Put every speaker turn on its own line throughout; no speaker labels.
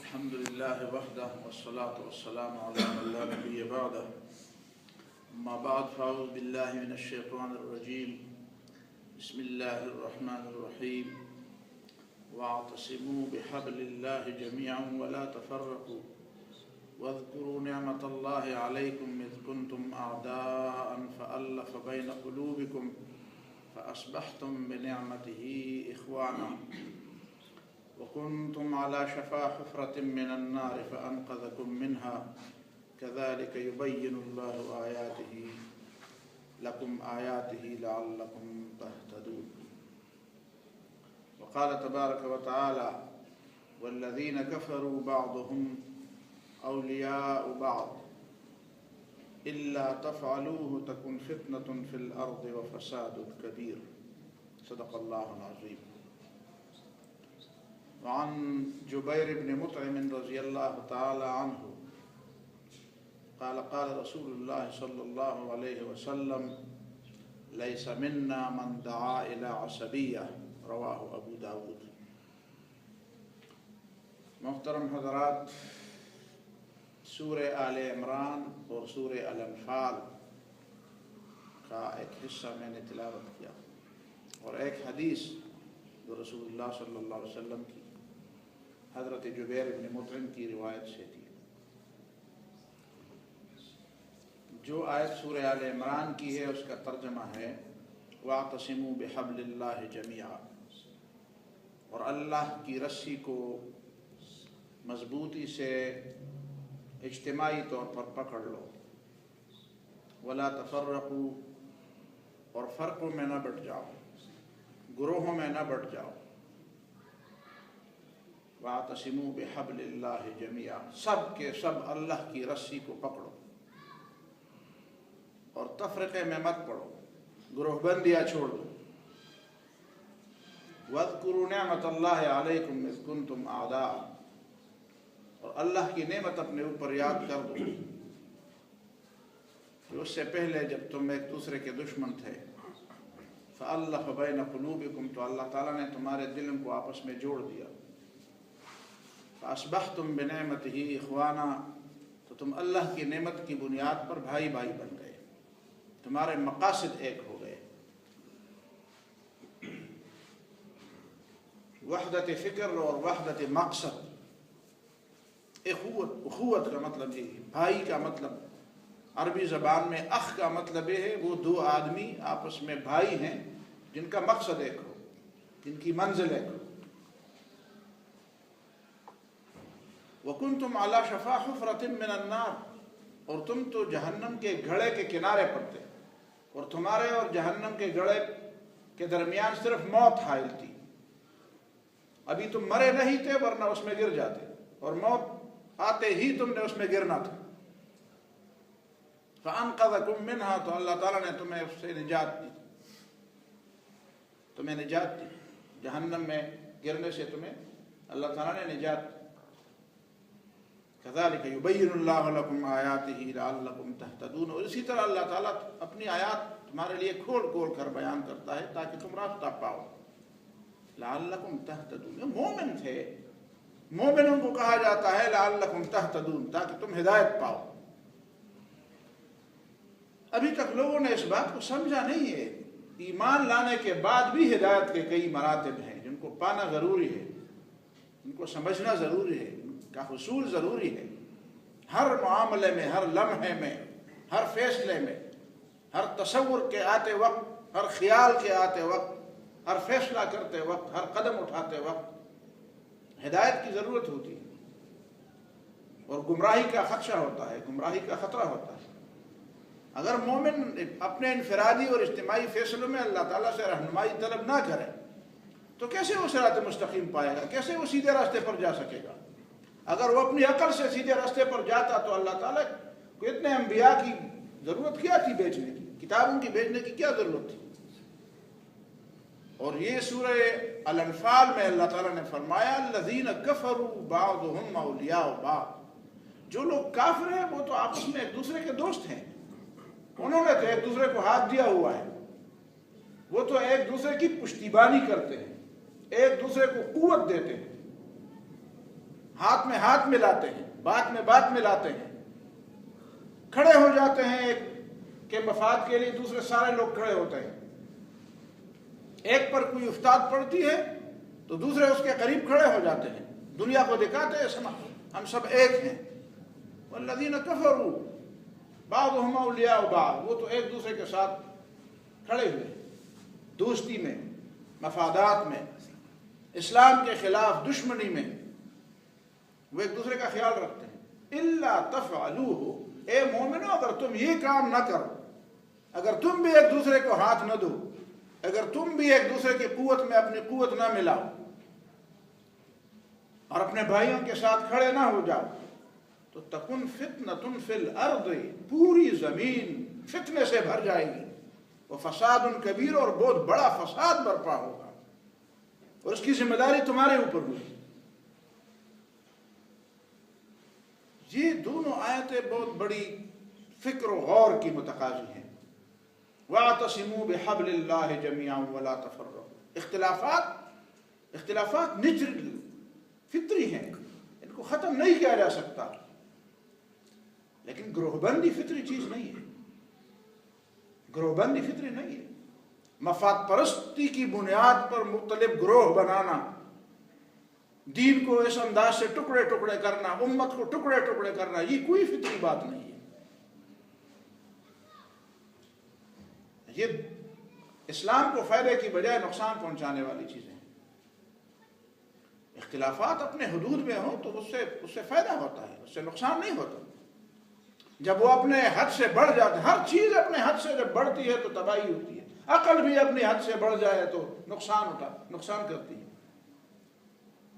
الحمد لله وحده والصلاة والسلام على من لا نبي بعده أما بعد فأعوذ بالله من الشيطان الرجيم بسم الله الرحمن الرحيم واعتصموا بحبل الله جميعا ولا تفرقوا واذكروا نعمة الله عليكم إذ كنتم أعداء فألف بين قلوبكم فأصبحتم بنعمته إخوانا وكنتم على شفا حفرة من النار فأنقذكم منها كذلك يبين الله آياته لكم آياته لعلكم تهتدون. وقال تبارك وتعالى والذين كفروا بعضهم أولياء بعض إلا تفعلوه تكن فتنة في الأرض وفساد كبير. صدق الله العظيم. وعن جبير بن مطعم رضي الله تعالى عنه قال قال رسول الله صلى الله عليه وسلم ليس منا من دعا إلى عصبية رواه ابو داود. محترم حضرات، سورہ آل عمران اور سورہ الانفال کا ایک حصہ میں نے تلاوت کیا اور ایک حدیث جو رسول اللہ صلی اللہ علیہ وسلم کی حضرت جبیر بن مطعم کی روایت سے تھی. جو آیت سورہ آل عمران کی ہے اس کا ترجمہ ہے وَاعْتَصِمُوا بِحَبْلِ اللَّهِ جَمِيعًا، اور اللہ کی رسی کو مضبوطی سے اجتماعی طور پر پکڑ لو. وَلَا تَفَرَّقُوا، اور فرقوں میں نہ بٹ جاؤ، گروہوں میں نہ بٹ جاؤ. وَاعْتَصِمُوا بِحَبْلِ اللَّهِ جَمِيعًا، سب کے سب اللہ کی رسی کو پکڑو اور تفرقے میں مت پڑو، گروہ بندیاں چھوڑ دو. وَاذْكُرُوا نِعْمَةَ اللَّهِ عَلَيْكُمْ إِذْ كُنْتُمْ أَعْدَاءً، اور اللہ کی نعمت اپنے اوپر یاد کر دو کہ اس سے پہلے جب تم ایک دوسرے کے دشمن تھے. فَأَلَّفَ بَيْنَ قُلُوبِكُمْ، تو اللہ تعالیٰ نے تمہارے دلوں کو آپس میں جوڑ دیا. فَأَصْبَحْتُمْ بِنِعْمَتِهِ إِخْوَانًا، تو تم اللہ کی نعمت کی بنیاد پر بھائی بھائی بن گئے، تمہارے مقاصد ایک ہو گئے. وحدت فکر اور وحدت مقصد، اخوت کا مطلب یہ ہے، بھائی کا مطلب عربی زبان میں اخ کا مطلب یہ ہے وہ دو آدمی آپس میں بھائی ہیں جن کا مقصد ایک ہو، جن کی منزل ایک ہو. وَكُنْتُمْ عَلَى شَفَا حُفْرَةٍ مِّنَ النَّارِ، اور تم تو جہنم کے گھڑے کے کنارے پر تھے، اور تمہارے اور جہنم کے گھڑے کے درمیان صرف موت حائل تھی. ابھی تم مرے نہیں تھے ورنہ اس میں گر جاتے، اور موت آتے ہی تم نے اس میں گرنا تھا. فَأَنْقَذَكُمْ مِنْهَا، تو اللہ تعالیٰ نے تمہیں اس سے نجات دی، تمہیں نجات دی، جہنم میں گرنے سے تمہیں اللہ تعالیٰ نے نجات دی. كذلك يبين الله لكم آياته لعلكم تهتدون، اور اسی طرح اللہ تعالیٰ اپنی آیات تمہارے لیے کھول کھول کر بیان کرتا ہے تاکہ تم راستہ پاؤ. لعلكم تهتدون، مومن تھے، مومنوں کو کہا جاتا ہے لعلكم تهتدون، تاکہ تم ہدایت پاؤ. ابھی تک لوگوں نے اس بات کو سمجھا نہیں ہے. ایمان لانے کے بعد بھی ہدایت کے کئی مراتب ہیں جن کو پانا ضروری ہے، ان کو سمجھنا ضروری ہے، کا حصول ضروری ہے. ہر معاملے میں، ہر لمحے میں، ہر فیصلے میں، ہر تصور کے آتے وقت، ہر خیال کے آتے وقت، ہر فیصلہ کرتے وقت، ہر قدم اٹھاتے وقت ہدایت کی ضرورت ہوتی ہے، اور گمراہی کا خدشہ ہوتا ہے، گمراہی کا خطرہ ہوتا ہے. اگر مومن اپنے انفرادی اور اجتماعی فیصلوں میں اللہ تعالیٰ سے رہنمائی طلب نہ کرے تو کیسے وہ صراط مستقیم پائے گا، کیسے وہ سیدھے راستے پر جا سکے گا؟ اگر وہ اپنی عقل سے سیدھے راستے پر جاتا تو اللہ تعالیٰ کو اتنے انبیاء کی ضرورت کیا تھی بھیجنے کی، کتابوں کی بھیجنے کی کیا ضرورت تھی؟ اور یہ سورہ الانفال میں اللہ تعالیٰ نے فرمایا الذین کفروا بعضهم اولیاء بعض، جو لوگ کافر ہیں وہ تو آپس میں ایک دوسرے کے دوست ہیں، انہوں نے تو ایک دوسرے کو ہاتھ دیا ہوا ہے، وہ تو ایک دوسرے کی پشتیبانی کرتے ہیں، ایک دوسرے کو قوت دیتے ہیں. ہاتھ میں ہاتھ ملاتے ہیں، بات میں بات ملاتے ہیں، کھڑے ہو جاتے ہیں ایک کے مفاد کے لیے، دوسرے سارے لوگ کھڑے ہوتے ہیں۔ ایک پر کوئی افتاد پڑتی ہے تو دوسرے اس کے قریب کھڑے ہو جاتے ہیں، دنیا کو دکھاتے ہیں ہم سب ایک ہیں۔ والذین کفروا بعضهم اولیاء بعض، وہ تو ایک دوسرے کے ساتھ کھڑے ہوئے دوستی میں، مفادات میں، اسلام کے خلاف دشمنی میں، وہ ایک دوسرے کا خیال رکھتے ہیں۔ الا تفعلوہ، اے مومنو اگر تم یہ کام نہ کرو، اگر تم بھی ایک دوسرے کو ہاتھ نہ دو، اگر تم بھی ایک دوسرے کی قوت میں اپنی قوت نہ ملاؤ اور اپنے بھائیوں کے ساتھ کھڑے نہ ہو جاؤ، تو تکن فتنۃ فی الارض، پوری زمین فتنے سے بھر جائے گی، وہ فساد کبیر، اور بہت بڑا فساد برپا ہوگا، اور اس کی ذمہ داری تمہارے اوپر ہوگی۔ یہ دونوں آیتیں بہت بڑی فکر و غور کی متقاضی ہیں۔ وَاعْتَصِمُوا بِحَبْلِ اللَّهِ جَمِيعًا وَلَا تَفَرَّقُوا۔ اختلافات نچرل فطری ہیں، ان کو ختم نہیں کیا جا سکتا، لیکن گروہ بندی فطری چیز نہیں ہے، گروہ بندی فطری نہیں ہے۔ مفاد پرستی کی بنیاد پر مختلف گروہ بنانا، دین کو اس انداز سے ٹکڑے ٹکڑے کرنا، امت کو ٹکڑے ٹکڑے کرنا، یہ کوئی فطری بات نہیں ہے۔ یہ اسلام کو فائدے کی بجائے نقصان پہنچانے والی چیزیں ہیں۔ اختلافات اپنے حدود میں ہوں تو اس سے فائدہ ہوتا ہے، اس سے نقصان نہیں ہوتا۔ جب وہ اپنے حد سے بڑھ جاتے، ہر چیز اپنے حد سے جب بڑھتی ہے تو تباہی ہوتی ہے، عقل بھی اپنی حد سے بڑھ جائے تو نقصان کرتی ہے۔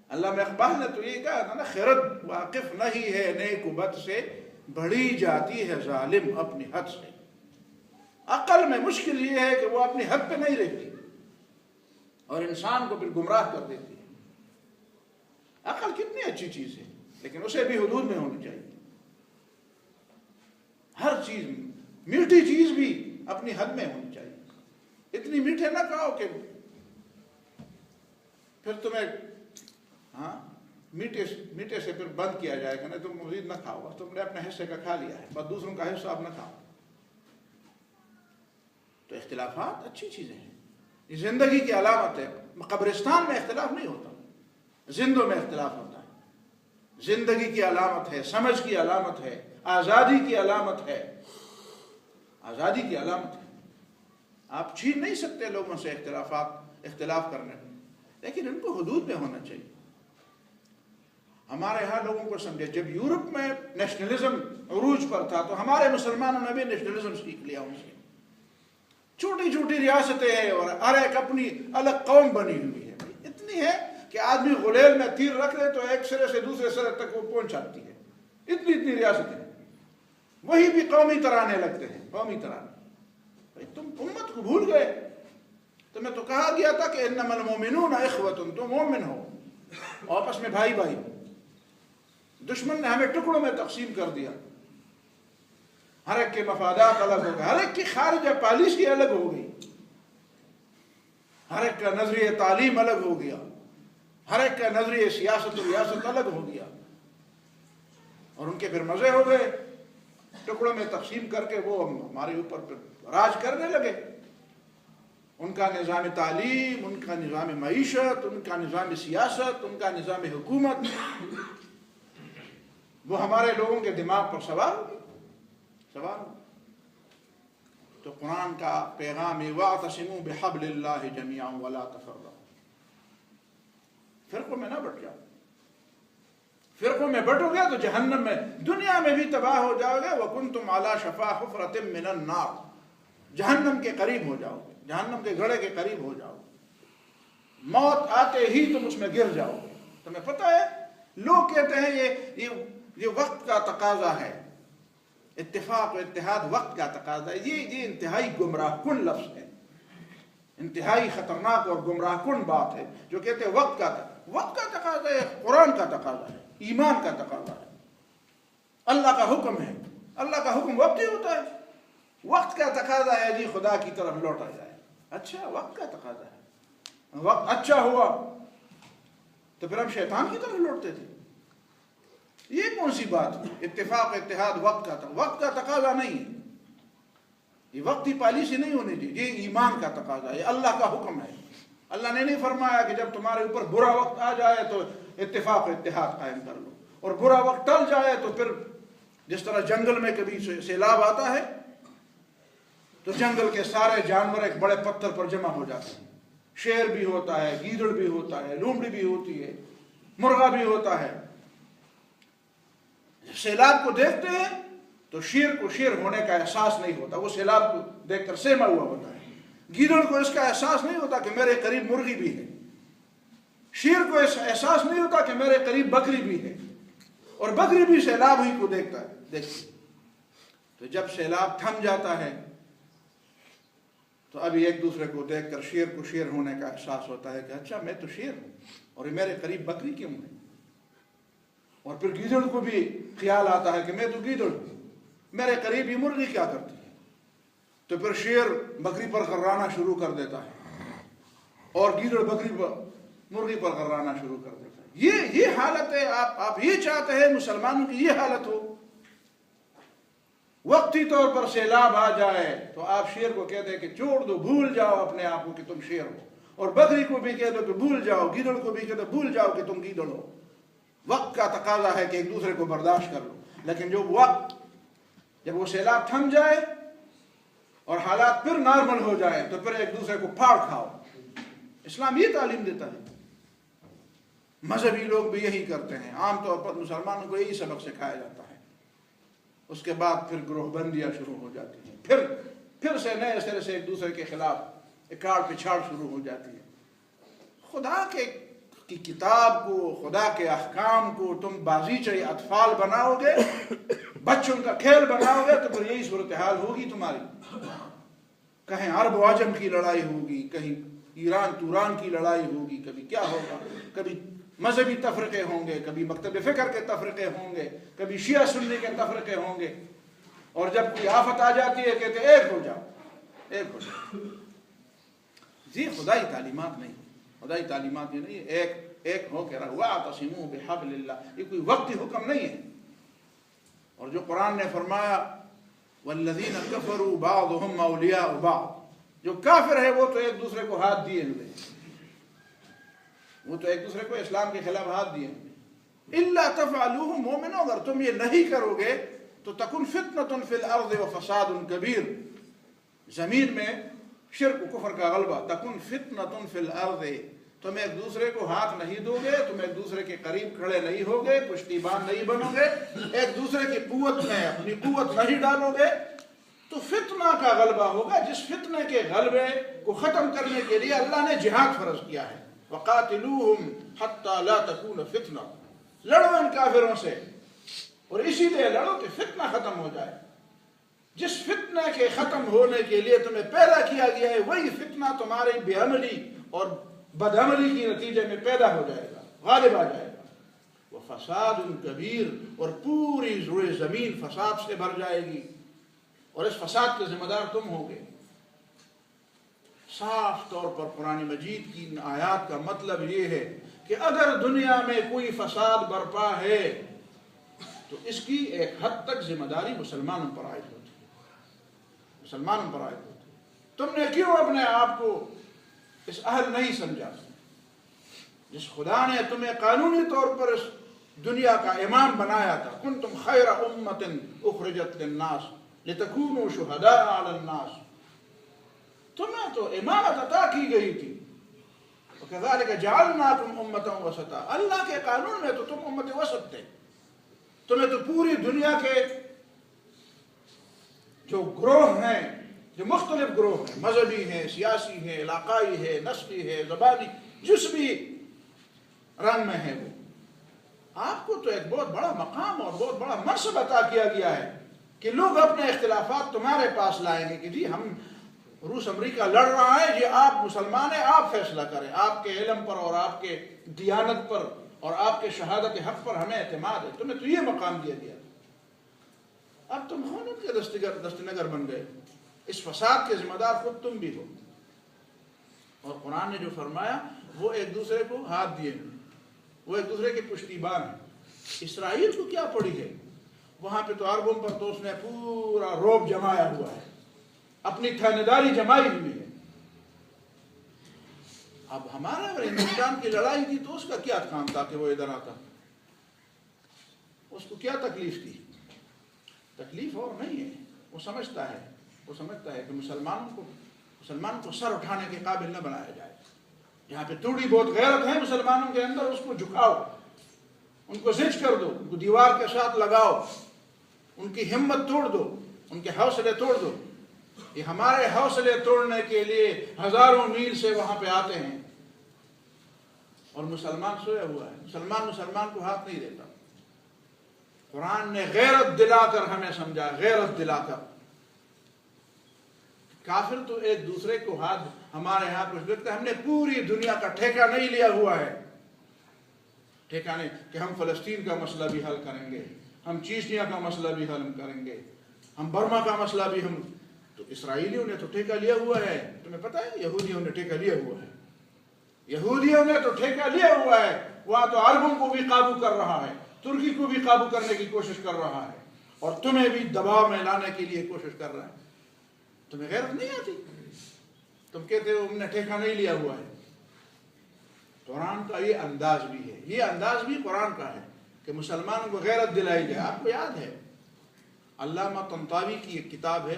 علامہ اقبال نے تو یہ کہا تھا نا، خرد واقف نہیں ہے نیک و بد سے، بڑھی جاتی ہے ظالم اپنی حد سے۔ عقل میں مشکل یہ ہے کہ وہ اپنی حد پہ نہیں رہتی اور انسان کو پھر گمراہ کر دیتی ہے۔ عقل کتنی اچھی چیز ہے، لیکن اسے بھی حدود میں ہونی چاہیے۔ ہر چیز، میٹھی چیز بھی اپنی حد میں ہونی چاہیے۔ اتنی میٹھے نہ کھاؤ کہ پھر تمہیں میٹھے سے پھر بند کیا جائے گا، نہیں تم مزید نہ کھاؤ، بس تم نے اپنے حصے کا کھا لیا ہے، بس دوسروں کا حصہ اب نہ کھاؤ۔ تو اختلافات اچھی چیزیں ہیں، یہ زندگی کی علامت ہے۔ قبرستان میں اختلاف نہیں ہوتا، زندوں میں اختلاف ہوتا ہے۔ زندگی کی علامت ہے، سمجھ کی علامت ہے، آزادی کی علامت ہے، آزادی کی علامت ہے۔ آپ چھین نہیں سکتے لوگوں سے اختلاف کرنے، لیکن ان کو حدود میں ہونا چاہیے۔ ہمارے ہاں لوگوں کو سمجھے، جب یورپ میں نیشنلزم عروج پر تھا تو ہمارے مسلمانوں نے بھی نیشنلزم سیکھ لیا ان سے۔ چھوٹی چھوٹی ریاستیں ہیں اور ہر ایک اپنی الگ قوم بنی ہوئی ہے، اتنی ہے کہ آدمی غلیل میں تیر رکھ لے تو ایک سرے سے دوسرے سرے تک وہ پہنچ جاتی ہے۔ اتنی ریاستیں، وہی بھی قومی ترانے لگتے ہیں، قومی ترانے۔ تم امت کو بھول گئے، تمہیں تو کہا گیا تھا کہ انما المؤمنون اخوۃ، تم مومن ہو، آپس میں بھائی بھائی۔ دشمن نے ہمیں ٹکڑوں میں تقسیم کر دیا، ہر ایک کے مفادات الگ ہو گئے، ہر ایک کی خارجہ پالیسی الگ ہو گئی، ہر ایک کا نظریہ تعلیم الگ ہو گیا، ہر ایک کا نظریہ سیاست و ریاست الگ ہو گیا، اور ان کے پھر مزے ہو گئے، ٹکڑوں میں تقسیم کر کے وہ ہمارے اوپر پھر راج کرنے لگے۔ ان کا نظام تعلیم، ان کا نظام معیشت، ان کا نظام سیاست، ان کا نظام حکومت، وہ ہمارے لوگوں کے دماغ پر سوار ہو گئی۔ تو قرآن کا پیغام ہے وَاعْتَصِمُوا بِحَبْلِ اللَّهِ جَمِيعًا وَلَا تَفَرَّقُوا۔ فرقوں میں نہ بٹ جاؤ، فرقوں میں بٹو گے تو جہنم میں، دنیا میں بھی تباہ ہو جاؤ گے۔ وَكُنْتُمْ عَلَى شَفَا حُفْرَةٍ مِّنَ النَّارِ، جہنم کے قریب ہو جاؤ گے، جہنم کے گڑھے کے قریب ہو جاؤ گے، موت آتے ہی تم اس میں گر جاؤ گے۔ تمہیں پتہ ہے، لوگ کہتے ہیں یہ وقت کا تقاضا ہے، اتفاق و اتحاد وقت کا تقاضا ہے۔ یہ انتہائی گمراہ کن لفظ ہے، انتہائی خطرناک اور گمراہ کن بات ہے جو کہتے ہیں وقت کا تقاضا ہے۔ قرآن کا تقاضا ہے، ایمان کا تقاضا ہے، اللہ کا حکم ہے۔ اللہ کا حکم وقت ہی ہوتا ہے۔ وقت کا تقاضا ہے جی خدا کی طرف لوٹا جائے۔ اچھا، وقت کا تقاضا ہے، وقت اچھا ہوا تو پھر ہم شیطان کی طرف لوٹتے تھے۔ کون سی بات ہے؟ اتفاق اتحاد وقت کا وقت کا تقاضا نہیں ہے، یہ وقتی پالیسی نہیں ہونی چاہیے، یہ ایمان کا تقاضا ہے، یہ اللہ کا حکم ہے۔ اللہ نے نہیں فرمایا کہ جب تمہارے اوپر برا وقت آ جائے تو اتفاق و اتحاد قائم کر لو، اور برا وقت ٹل جائے تو پھر جس طرح جنگل میں کبھی سیلاب آتا ہے تو جنگل کے سارے جانور ایک بڑے پتھر پر جمع ہو جاتے ہیں، شیر بھی ہوتا ہے، گیدڑ بھی ہوتا ہے، لومڑی بھی ہوتی ہے، مرغا بھی ہوتا ہے۔ جب سیلاب کو دیکھتے ہیں تو شیر کو شیر ہونے کا احساس نہیں ہوتا، وہ سیلاب کو دیکھ کر سہما ہوا ہوتا ہے۔ گیدڑ کو اس کا احساس نہیں ہوتا کہ میرے قریب مرغی بھی ہے، شیر کو اس احساس نہیں ہوتا کہ میرے قریب بکری بھی ہے، اور بکری بھی سیلاب ہی کو دیکھتی۔ تو جب سیلاب تھم جاتا ہے تو ابھی ایک دوسرے کو دیکھ کر شیر کو شیر ہونے کا احساس ہوتا ہے کہ اچھا میں تو شیر ہوں اور میرے قریب بکری کیوں ہے، اور پھر گیدڑ کو بھی خیال آتا ہے کہ میں تو گیدڑ ہوں، میرے قریب یہ مرغی کیا کرتی ہے، تو پھر شیر بکری پر غرانا شروع کر دیتا ہے اور گیدڑ مرغی پر غرانا شروع کر دیتا ہے۔ یہ حالت ہے، آپ یہ چاہتے ہیں مسلمانوں کی یہ حالت ہو؟ وقتی طور پر سیلاب آ جائے تو آپ شیر کو کہتے ہیں کہ چھوڑ دو، بھول جاؤ اپنے آپ کو کہ تم شیر ہو، اور بکری کو بھی کہہ دو کہ بھول جاؤ، گیدڑ کو بھی کہہ دو بھول جاؤ کہ تم گیدڑ ہو۔ وقت کا تقاضا ہے کہ ایک دوسرے کو برداشت کر لو، لیکن جب وہ سیلاب تھم جائے اور حالات پھر نارمل ہو جائے تو پھر ایک دوسرے کو پھاڑ کھاؤ۔ اسلام یہ تعلیم دیتا ہے۔ مذہبی لوگ بھی یہی کرتے ہیں، عام طور پر مسلمانوں کو یہی سبق سکھایا جاتا ہے۔ اس کے بعد پھر گروہ بندیاں شروع ہو جاتی ہیں، پھر سے نئے سرے سے ایک دوسرے کے خلاف اکاڑ پچھاڑ شروع ہو جاتی ہے۔ خدا کی کتاب کو، خدا کے احکام کو تم بازیچہ اطفال بناؤ گے، بچوں کا کھیل بناؤ گے، تو پھر یہی صورتحال ہوگی تمہاری۔ کہیں عرب و عجم کی لڑائی ہوگی، کہیں ایران توران کی لڑائی ہوگی، کبھی کیا ہوگا، کبھی مذہبی تفرقے ہوں گے، کبھی مکتب فکر کے تفرقے ہوں گے، کبھی شیعہ سنی کے تفرقے ہوں گے، اور جب کوئی آفت آ جاتی ہے کہتے ہیں ایک ہو جاؤ، ایک ہو جاؤ۔ جی خدائی تعلیمات نہیں، خدائی تعلیمات یہ نہیں ہے ایک ہو کے رہو، واعتصموا بحبل اللہ، یہ کوئی وقتی حکم نہیں ہے۔ اور جو قرآن نے فرمایا والذین کفروا بعضهم اولیاء بعض، جو کافر ہے وہ تو ایک دوسرے کو ہاتھ دیے ہوئے، وہ تو ایک دوسرے کو اسلام کے خلاف ہاتھ دیے ہوئے۔ الا تفعلوه مومنوں، اگر تم یہ نہیں کرو گے تو تکن فتنة فی الارض وفساد کبیر، زمین میں شرک و کفر کا غلبہ، تکن فتنة فی الارض، تم ایک دوسرے کو ہاتھ نہیں دو گے، تم ایک دوسرے کے قریب کھڑے نہیں ہوگے، پشتیبان نہیں بنو گے، ایک دوسرے کی قوت میں اپنی قوت نہیں ڈالو گے، تو فتنہ کا غلبہ ہوگا، جس فتنے کے غلبے کو ختم کرنے کے لیے اللہ نے جہاد فرض کیا ہے۔ وَقَاتِلُوهُمْ حَتَّى لَا تَكُونَ فِتْنَةٌ، لڑو ان کافروں سے، اور اسی لیے لڑو کہ فتنہ ختم ہو جائے۔ جس فتنہ کے ختم ہونے کے لیے تمہیں پیدا کیا گیا ہے وہی فتنہ تمہاری بے عملی اور بدعملی کی نتیجے میں پیدا ہو جائے گا، غالب آ جائے گا۔ وَفَسَادٌ كَبِيرٌ، اور پوری روئے زمین فساد سے بھر جائے گی، اور اس فساد کے ذمہ دار تم ہوگے۔ صاف طور پر قرآن مجید کی ان آیات کا مطلب یہ ہے کہ اگر دنیا میں کوئی فساد برپا ہے تو اس کی ایک حد تک ذمہ داری مسلمانوں پر عائد ہوتی ہے، مسلمانوں پر عائد ہوتی ہے۔ تم نے کیوں اپنے آپ کو اس اہل نہیں سمجھا؟ جس خدا نے تمہیں قانونی طور پر اس دنیا کا امام بنایا تھا، کنتم خیر امۃ اخرجت للناس لتکونوا شہداء علی الناس، تمہیں تو امامت عطا کی گئی تھی۔ وَكَذَلِكَ جَعَلْنَاكُمْ أُمَّةً وَسَطًا، اللہ کے قانون میں تو تم امت وسط تھے، تمہیں تو پوری دنیا کے جو گروہ ہیں، جو مختلف گروہ ہیں، مذہبی ہیں، سیاسی ہیں، علاقائی ہے، نسلی ہے، زبانی، جس بھی رنگ میں ہے، وہ آپ کو تو ایک بہت بڑا مقام اور بہت بڑا منصب عطا کیا گیا ہے کہ لوگ اپنے اختلافات تمہارے پاس لائیں گے کہ جی ہم روس امریکہ لڑ رہا ہے، یہ آپ مسلمان ہیں، آپ فیصلہ کریں، آپ کے علم پر اور آپ کے دیانت پر اور آپ کے شہادت حق پر ہمیں اعتماد ہے، تمہیں تو یہ مقام دیا گیا۔ اب تم خون کے دستنگر بن گئے، اس فساد کے ذمہ دار خود تم بھی ہو۔ اور قرآن نے جو فرمایا وہ ایک دوسرے کو ہاتھ دیے، وہ ایک دوسرے کے پشتیبان ہیں۔ اسرائیل کو کیا پڑی ہے؟ وہاں پہ تو عربوں پر تو اس نے پورا روب جمایا ہوا ہے، اپنی تھانیداری جمائی ہوئی ہے۔ اب ہمارا اگر ہندوستان کی لڑائی تھی تو اس کا کیا کام تھا کہ وہ ادھر آتا؟ اس کو کیا تکلیف تھی؟ تکلیف اور نہیں ہے، وہ سمجھتا ہے کہ مسلمانوں کو سر اٹھانے کے قابل نہ بنایا جائے۔ یہاں پہ تھوڑی بہت غیرت ہے مسلمانوں کے اندر، اس کو جھکاؤ، ان کو زج کر دو، ان کو دیوار کے ساتھ لگاؤ، ان کی ہمت توڑ دو، ان کے حوصلے توڑ دو۔ یہ ہمارے حوصلے توڑنے کے لیے ہزاروں میل سے وہاں پہ آتے ہیں، اور مسلمان سویا ہوا ہے۔ مسلمان کو ہاتھ نہیں دیتا۔ قرآن نے غیرت دلا کر ہمیں سمجھا، غیرت دلا کر۔ کافر تو ایک دوسرے کو ہاتھ، ہمارے یہاں کچھ دیکھتے ہیں، ہم نے پوری دنیا کا ٹھیکہ نہیں لیا ہوا ہے، ٹھیکہ نہیں کہ ہم فلسطین کا مسئلہ بھی حل کریں گے، ہم چیچنیا کا مسئلہ بھی حل کریں گے، ہم برما کا مسئلہ بھی ہم۔ تو اسرائیلیوں نے تو ٹھیکہ لیا ہوا ہے، تمہیں پتہ ہے یہودیوں نے ٹھیکہ لیا ہوا ہے، یہودیوں نے تو ٹھیکہ لیا ہوا ہے، وہاں تو عربوں کو بھی قابو کر رہا ہے، ترکی کو بھی قابو کرنے کی کوشش کر رہا ہے، اور تمہیں بھی دباؤ میں لانے کے لیے کوشش کر رہا ہے۔ تمہیں غیرت نہیں آتی؟ تم کہتے ہو ہم نے ٹھیکہ نہیں لیا ہوا ہے۔ قرآن کا یہ انداز بھی ہے، یہ انداز بھی قرآن کا ہے کہ مسلمانوں کو غیرت دلائی جائے۔ آپ کو یاد ہے علامہ طنطاوی کی ایک کتاب ہے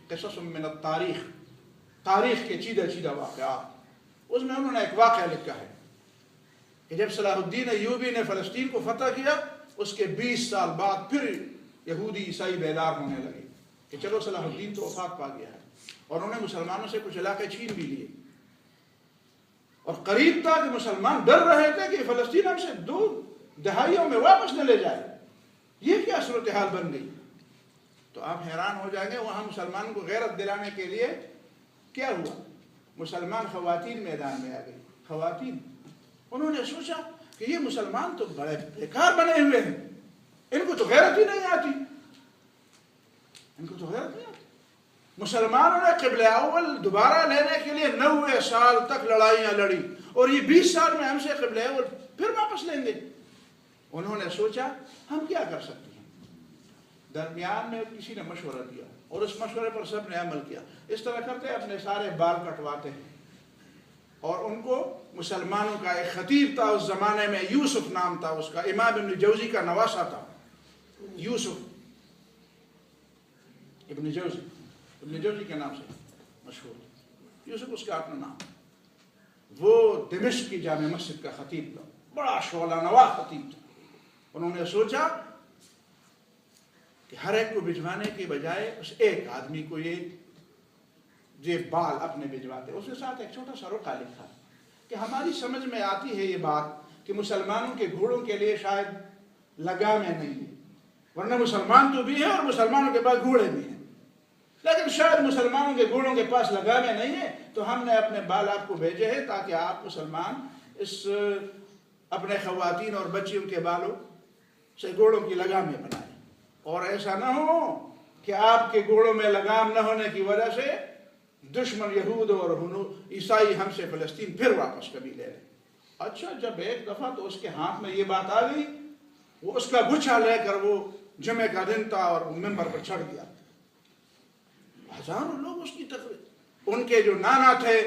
قصص من التاریخ، تاریخ کے چیدہ واقعات، اس میں انہوں نے ایک واقعہ لکھا ہے کہ جب صلاح الدین ایوبی نے فلسطین کو فتح کیا، اس کے 20 سال بعد پھر یہودی عیسائی بیدار ہونے لگے کہ چلو صلاح الدین تو وفات پا گیا ہے، اور انہوں نے مسلمانوں سے کچھ علاقے چھین بھی لیے، اور قریب تھا کہ مسلمان ڈر رہے تھے کہ فلسطین ہم سے 2 دہائیوں میں واپس نہ لے جائے۔ یہ کیا صورتحال بن گئی؟ تو آپ حیران ہو جائیں گے وہاں مسلمانوں کو غیرت دلانے کے لیے کیا ہوا۔ مسلمان خواتین میدان میں آ گئی، خواتین، انہوں نے سوچا کہ یہ مسلمان تو بڑے بیکار بنے ہوئے ہیں، ان کو تو غیرت ہی نہیں آتی، ان کو تو غیرت نہیں آتی۔ مسلمانوں نے قبلہ اول دوبارہ لینے کے لیے 90 سال تک لڑائیاں لڑی، اور یہ 20 سال میں ہم سے قبلہ اول پھر واپس لیں گے۔ انہوں نے سوچا ہم کیا کر سکتے ہیں۔ درمیان میں کسی نے مشورہ دیا، اور اس مشورے پر سب نے عمل کیا۔ اس طرح کرتے اپنے سارے بال کٹواتے ہیں، اور ان کو مسلمانوں کا ایک خطیب تھا اس زمانے میں، یوسف نام تھا اس کا، امام ابن جوزی کا نواسا تھا، یوسف ابن جوزی کے نام سے مشہور، یوسف اس کا اپنا نام۔ وہ دمشق کی جامع مسجد کا خطیب تھا، بڑا شعلہ نوا خطیب تھا۔ انہوں نے سوچا کہ ہر ایک کو بھجوانے کے بجائے اس ایک آدمی کو یہ بال اپنے بھجواتے، اس کے ساتھ ایک چھوٹا سا رقعہ لکھا کہ ہماری سمجھ میں آتی ہے یہ بات کہ مسلمانوں کے گھوڑوں کے لیے شاید لگامیں نہیں ہے، ورنہ مسلمان تو بھی ہیں اور مسلمانوں کے پاس گھوڑے بھی ہیں، لیکن شاید مسلمانوں کے گھوڑوں کے پاس لگامیں نہیں ہیں، تو ہم نے اپنے بال آپ کو بھیجے ہیں تاکہ آپ مسلمان اس اپنے خواتین اور بچیوں کے بالوں سے گھوڑوں کی لگامیں بنائیں، اور ایسا نہ ہو کہ آپ کے گھوڑوں میں لگام نہ ہونے کی وجہ سے دشمن یہود اور عیسائی ہم سے فلسطین پھر واپس کبھی لے لیں۔ اچھا، جب ایک دفعہ تو اس کے ہاتھ میں یہ بات آ گئی، وہ اس کا گچھا لے کر، وہ جمعہ کا دن تھا اور ممبر پر چڑھ گیا، ہزاروں لوگ اس کی تقریر، ان کے جو نانا تھے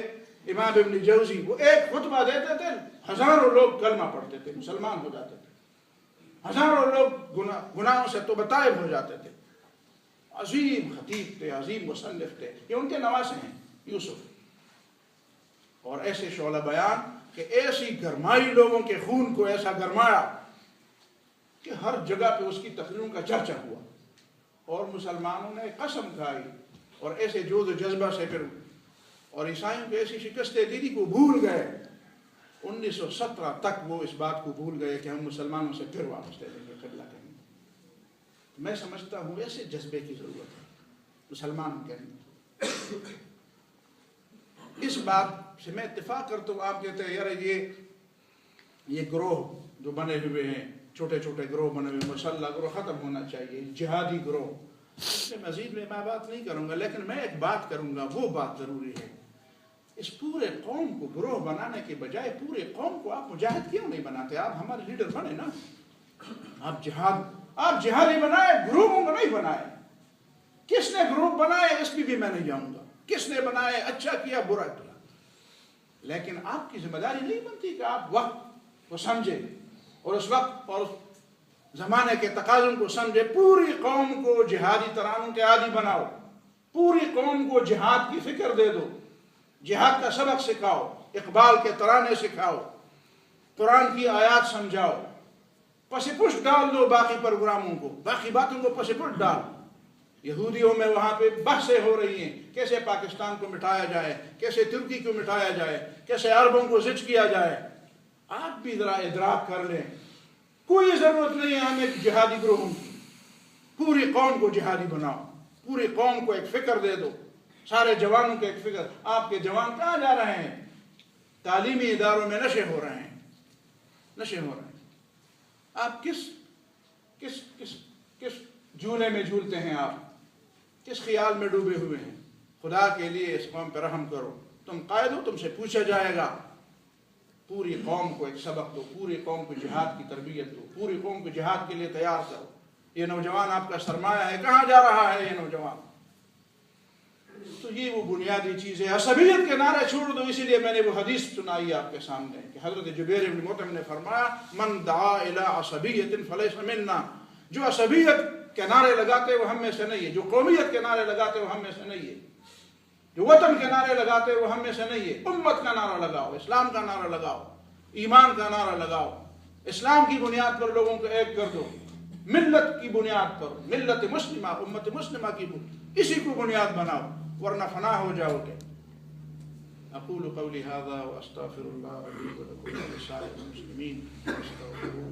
امام ابن جوزی، وہ ایک خطبہ دیتے تھے، ہزاروں لوگ کلمہ پڑھتے تھے، مسلمان ہو جاتے تھے، ہزاروں لوگ گناہوں سے توبہ طائب ہو جاتے تھے۔ عظیم خطیب تھے، عظیم مصنف تھے، یہ ان کے نواسے ہیں یوسف۔ اور ایسے شعلہ بیان کہ ایسی گرمائی لوگوں کے خون کو ایسا گرمایا کہ ہر جگہ پہ اس کی تقریروں کا چرچا ہوا، اور مسلمانوں نے قسم کھائی، اور ایسے جود و جذبہ سے پھر، اور عیسائیوں کو ایسی شکستیں دی تھی کو بھول گئے۔ 1917 تک وہ اس بات کو بھول گئے کہ ہم مسلمانوں سے پھر واپس لے لیں گے قبلہ کہیں۔ میں سمجھتا ہوں ایسے جذبے کی ضرورت ہے مسلمانوں کے اندر۔ اس بات سے میں اتفاق کرتا ہوں، آپ کہتے ہیں یار یہ گروہ جو بنے ہوئے ہیں، چھوٹے چھوٹے گروہ بنے ہوئے، مسلح گروہ ختم ہونا چاہیے، جہادی گروہ، اس سے مزید میں بات نہیں کروں گا، لیکن میں ایک بات کروں گا، وہ بات ضروری ہے۔ اس پورے قوم کو گروہ بنانے کے بجائے پورے قوم کو آپ مجاہد کیوں نہیں بناتے؟ آپ ہمارے لیڈر بنے نا، آپ جہادی بنائے، گروپوں کو نہیں بنائے. کس نے گروپ بنائے اس کی بھی میں نہیں جاؤں گا، کس نے بنائے، اچھا کیا برا کیا، لیکن آپ کی ذمہ داری نہیں بنتی کہ آپ وقت کو سمجھے اور اس وقت اور زمانے کے تقاضوں کو سمجھے. پوری قوم کو جہادی ترانوں کے عادی بناؤ، پوری قوم کو جہاد کی فکر دے دو، جہاد کا سبق سکھاؤ، اقبال کے ترانے سکھاؤ، قرآن کی آیات سمجھاؤ، پس پشت ڈال دو باقی پروگراموں کو، باقی باتوں کو پس پشت ڈال. یہودیوں میں وہاں پہ بحثیں ہو رہی ہیں کیسے پاکستان کو مٹایا جائے، کیسے ترکی کو مٹایا جائے، کیسے عربوں کو زج کیا جائے. آپ بھی ذرا ادراک کر لیں، کوئی ضرورت نہیں ہے ہمیں جہادی گروہوں کی. پوری قوم کو جہادی بناؤ، پوری قوم کو ایک فکر دے دو، سارے جوانوں کو ایک فکر. آپ کے جوان کہاں جا رہے ہیں؟ تعلیمی اداروں میں نشے ہو رہے ہیں، نشے ہو رہے ہیں. آپ کس جھولے میں جھولتے ہیں؟ آپ کس خیال میں ڈوبے ہوئے ہیں؟ خدا کے لیے اس قوم پہ رحم کرو. تم قائد ہو، تم سے پوچھا جائے گا. پوری قوم کو ایک سبق دو، پوری قوم کو جہاد کی تربیت دو، پوری قوم کو جہاد کے لیے تیار کرو. یہ نوجوان آپ کا سرمایہ ہے. کہاں جا رہا ہے یہ نوجوان؟ تو یہ وہ بنیادی چیز ہے. عصبیت کے نعرے چھوڑ دو. اسی لیے میں نے وہ حدیث سنائی آپ کے سامنے کہ حضرت جبیر بن مطعم نے فرمایا من دعا الی عصبیت فلیس منا. جو عصبیت کے نعرے لگاتے وہ ہم میں سے نہیں ہے، جو قومیت کے نعرے لگاتے وہ ہم میں سے نہیں ہے، جو وطن کے نعرے لگاتے وہ ہم میں سے نہیں ہے. امت کا نعرہ لگاؤ، اسلام کا نعرہ لگاؤ، ایمان کا نعرہ لگاؤ. اسلام کی بنیاد پر لوگوں کو ایک کر دو، ملت کی بنیاد پر، ملت مسلمہ، امت مسلمہ کی اسی کو بنیاد بناؤ، ورنہ فنا ہو جاؤ گے. اقول قولی هذا واستغفر الله لي ولكم ولسائر المسلمين واستغفروه